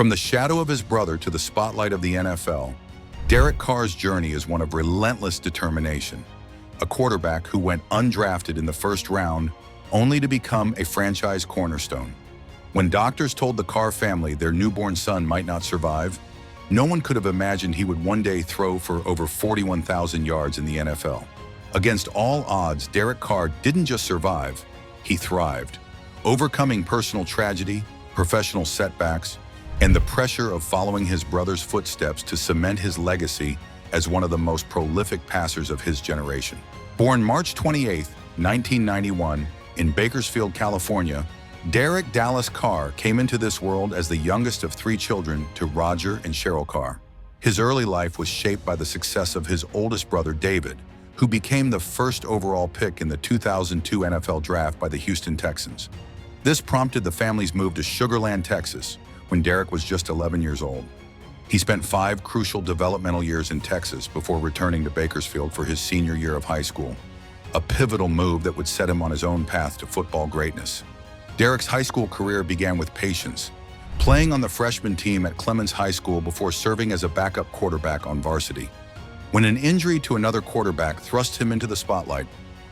From the shadow of his brother to the spotlight of the NFL, Derek Carr's journey is one of relentless determination. A quarterback who went undrafted in the first round only to become a franchise cornerstone. When doctors told the Carr family their newborn son might not survive, no one could have imagined he would one day throw for over 41,000 yards in the NFL. Against all odds, Derek Carr didn't just survive, he thrived, overcoming personal tragedy, professional setbacks, and the pressure of following his brother's footsteps to cement his legacy as one of the most prolific passers of his generation. Born March 28, 1991, in Bakersfield, California, Derek Dallas Carr came into this world as the youngest of three children to Roger and Cheryl Carr. His early life was shaped by the success of his oldest brother, David, who became the first overall pick in the 2002 NFL Draft by the Houston Texans. This prompted the family's move to Sugar Land, Texas, when Derek was just 11 years old. He spent 5 crucial developmental years in Texas before returning to Bakersfield for his senior year of high school, a pivotal move that would set him on his own path to football greatness. Derek's high school career began with patience, playing on the freshman team at Clemens High School before serving as a backup quarterback on varsity. When an injury to another quarterback thrust him into the spotlight,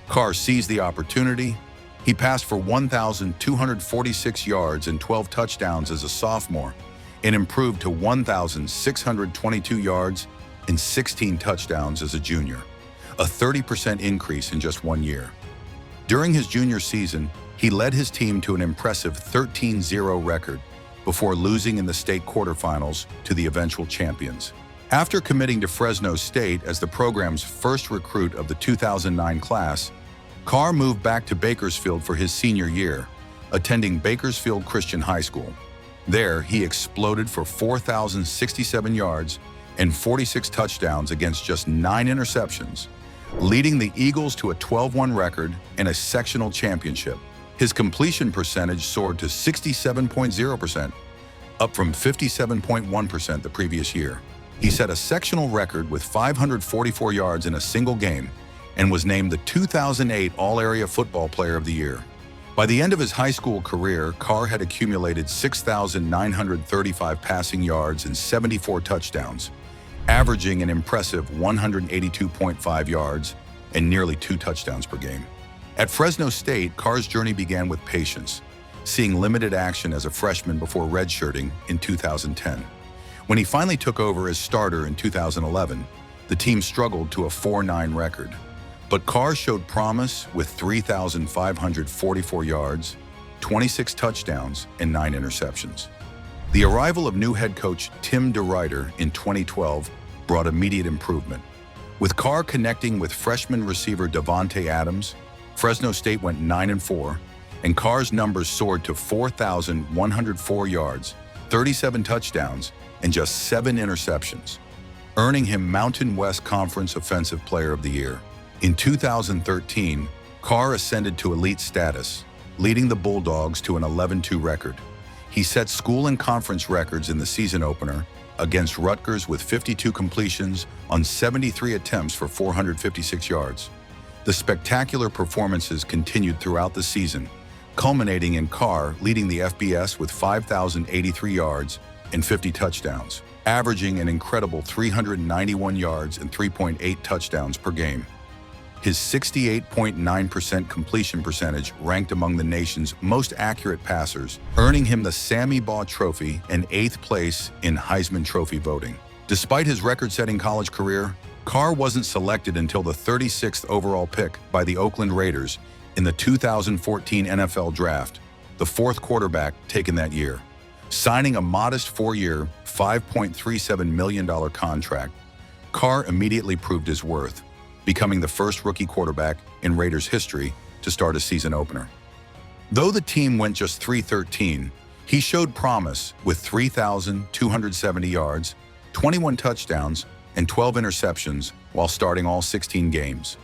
Carr seized the opportunity. He passed for 1,246 yards and 12 touchdowns as a sophomore and improved to 1,622 yards and 16 touchdowns as a junior, a 30% increase in just 1 year. During his junior season, he led his team to an impressive 13-0 record before losing in the state quarterfinals to the eventual champions. After committing to Fresno State as the program's first recruit of the 2009 class, Carr moved back to Bakersfield for his senior year, attending Bakersfield Christian High School. There, he exploded for 4,067 yards and 46 touchdowns against just 9 interceptions, leading the Eagles to a 12-1 record and a sectional championship. His completion percentage soared to 67.0%, up from 57.1% the previous year. He set a sectional record with 544 yards in a single game and was named the 2008 All-Area Football Player of the Year. By the end of his high school career, Carr had accumulated 6,935 passing yards and 74 touchdowns, averaging an impressive 182.5 yards and nearly 2 touchdowns per game. At Fresno State, Carr's journey began with patience, seeing limited action as a freshman before redshirting in 2010. When he finally took over as starter in 2011, the team struggled to a 4-9 record. But Carr showed promise with 3,544 yards, 26 touchdowns, and 9 interceptions. The arrival of new head coach Tim DeRuyter in 2012 brought immediate improvement. With Carr connecting with freshman receiver Davante Adams, Fresno State went 9-4, and Carr's numbers soared to 4,104 yards, 37 touchdowns, and just 7 interceptions, earning him Mountain West Conference Offensive Player of the Year. In 2013, Carr ascended to elite status, leading the Bulldogs to an 11-2 record. He set school and conference records in the season opener against Rutgers with 52 completions on 73 attempts for 456 yards. The spectacular performances continued throughout the season, culminating in Carr leading the FBS with 5,083 yards and 50 touchdowns, averaging an incredible 391 yards and 3.8 touchdowns per game. His 68.9% completion percentage ranked among the nation's most accurate passers, earning him the Sammy Baugh Trophy and 8th place in Heisman Trophy voting. Despite his record-setting college career, Carr wasn't selected until the 36th overall pick by the Oakland Raiders in the 2014 NFL Draft, the 4th quarterback taken that year. Signing a modest 4-year, $5.37 million contract, Carr immediately proved his worth, becoming the first rookie quarterback in Raiders history to start a season opener. Though the team went just 3-13, he showed promise with 3,270 yards, 21 touchdowns, and 12 interceptions while starting all 16 games,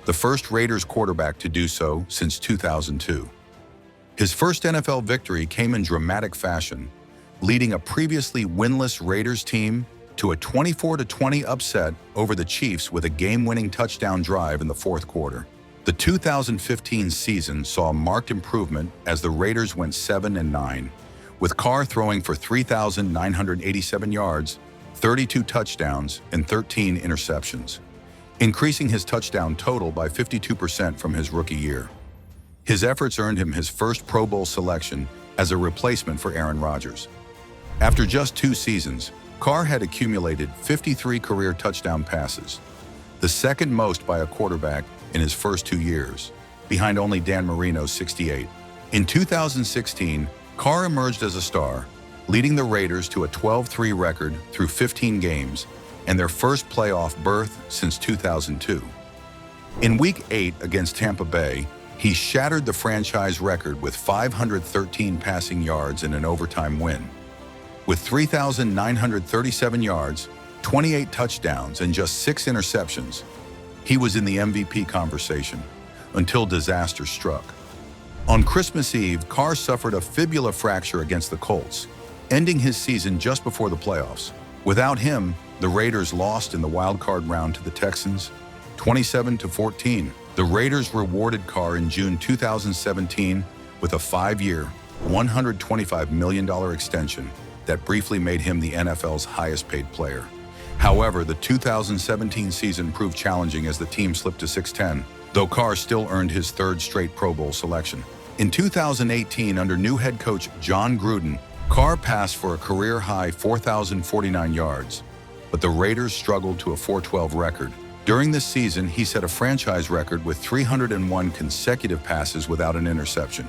the first Raiders quarterback to do so since 2002. His first NFL victory came in dramatic fashion, leading a previously winless Raiders team to a 24-20 upset over the Chiefs with a game-winning touchdown drive in the 4th quarter. The 2015 season saw a marked improvement as the Raiders went 7-9, with Carr throwing for 3,987 yards, 32 touchdowns, and 13 interceptions, increasing his touchdown total by 52% from his rookie year. His efforts earned him his first Pro Bowl selection as a replacement for Aaron Rodgers. After just 2 seasons, Carr had accumulated 53 career touchdown passes, the second most by a quarterback in his first 2 years, behind only Dan Marino's 68. In 2016, Carr emerged as a star, leading the Raiders to a 12-3 record through 15 games and their first playoff berth since 2002. In Week 8 against Tampa Bay, he shattered the franchise record with 513 passing yards in an overtime win. With 3,937 yards, 28 touchdowns, and just 6 interceptions, he was in the MVP conversation until disaster struck. On Christmas Eve, Carr suffered a fibula fracture against the Colts, ending his season just before the playoffs. Without him, the Raiders lost in the wild-card round to the Texans, 27-14. The Raiders rewarded Carr in June 2017 with a 5-year, $125 million extension that briefly made him the NFL's highest-paid player. However, the 2017 season proved challenging as the team slipped to 6-10, though Carr still earned his 3rd straight Pro Bowl selection. In 2018, under new head coach John Gruden, Carr passed for a career-high 4,049 yards, but the Raiders struggled to a 4-12 record. During this season, he set a franchise record with 301 consecutive passes without an interception,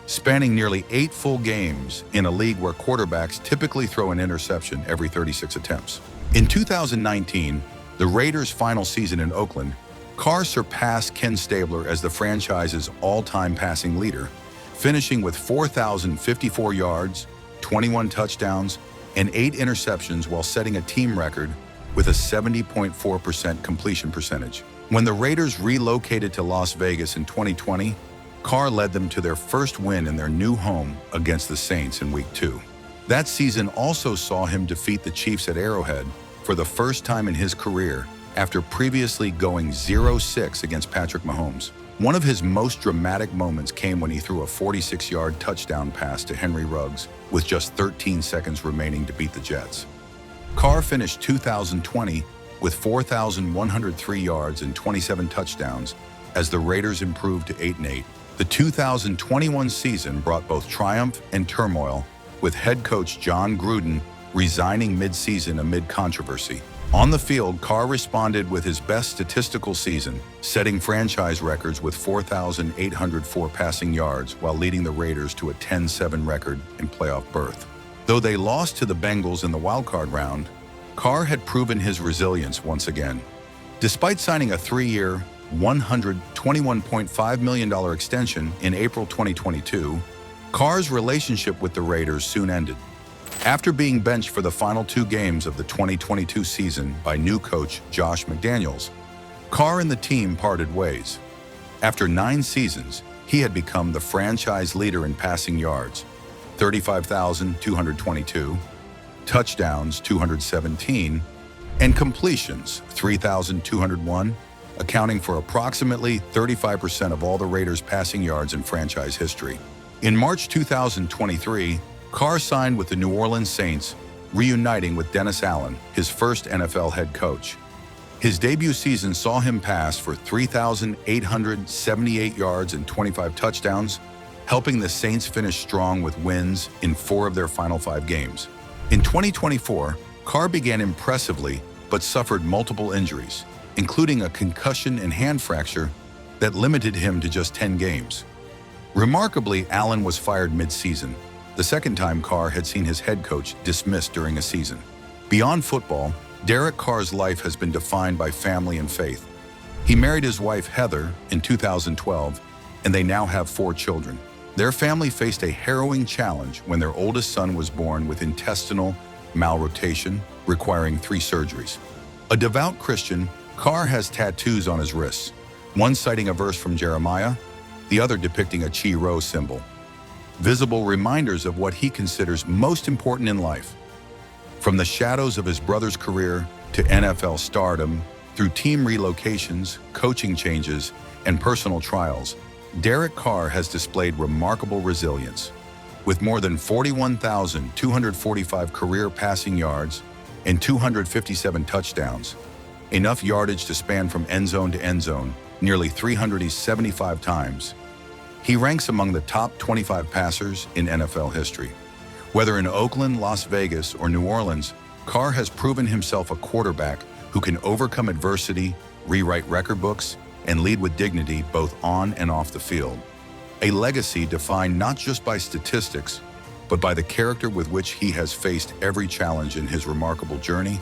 spanning nearly 8 full games in a league where quarterbacks typically throw an interception every 36 attempts. In 2019, the Raiders' final season in Oakland, Carr surpassed Ken Stabler as the franchise's all-time passing leader, finishing with 4,054 yards, 21 touchdowns, and 8 interceptions while setting a team record with a 70.4% completion percentage. When the Raiders relocated to Las Vegas in 2020, Carr led them to their first win in their new home against the Saints in Week 2. That season also saw him defeat the Chiefs at Arrowhead for the first time in his career after previously going 0-6 against Patrick Mahomes. One of his most dramatic moments came when he threw a 46-yard touchdown pass to Henry Ruggs with just 13 seconds remaining to beat the Jets. Carr finished 2020 with 4,103 yards and 27 touchdowns as the Raiders improved to 8-8. The 2021 season brought both triumph and turmoil, with head coach John Gruden resigning mid-season amid controversy. On the field, Carr responded with his best statistical season, setting franchise records with 4,804 passing yards while leading the Raiders to a 10-7 record in playoff berth. Though they lost to the Bengals in the wildcard round, Carr had proven his resilience once again. Despite signing a 3-year, $121.5 million extension in April 2022, Carr's relationship with the Raiders soon ended. After being benched for the final 2 games of the 2022 season by new coach Josh McDaniels, Carr and the team parted ways. After 9 seasons, he had become the franchise leader in passing yards, 35,222, touchdowns, 217, and completions, 3,201, accounting for approximately 35% of all the Raiders' passing yards in franchise history. In March 2023, Carr signed with the New Orleans Saints, reuniting with Dennis Allen, his first NFL head coach. His debut season saw him pass for 3,878 yards and 25 touchdowns, helping the Saints finish strong with wins in 4 of their final 5 games. In 2024, Carr began impressively but suffered multiple injuries, including a concussion and hand fracture that limited him to just 10 games. Remarkably, Allen was fired mid-season, the second time Carr had seen his head coach dismissed during a season. Beyond football, Derek Carr's life has been defined by family and faith. He married his wife Heather in 2012, and they now have 4 children. Their family faced a harrowing challenge when their oldest son was born with intestinal malrotation, requiring 3 surgeries. A devout Christian, Carr has tattoos on his wrists, one citing a verse from Jeremiah, the other depicting a Chi Rho symbol, visible reminders of what he considers most important in life. From the shadows of his brother's career to NFL stardom, through team relocations, coaching changes, and personal trials, Derek Carr has displayed remarkable resilience. With more than 41,245 career passing yards and 257 touchdowns, enough yardage to span from end zone to end zone nearly 375 times, he ranks among the top 25 passers in NFL history. Whether in Oakland, Las Vegas, or New Orleans, Carr has proven himself a quarterback who can overcome adversity, rewrite record books, and lead with dignity both on and off the field. A legacy defined not just by statistics, but by the character with which he has faced every challenge in his remarkable journey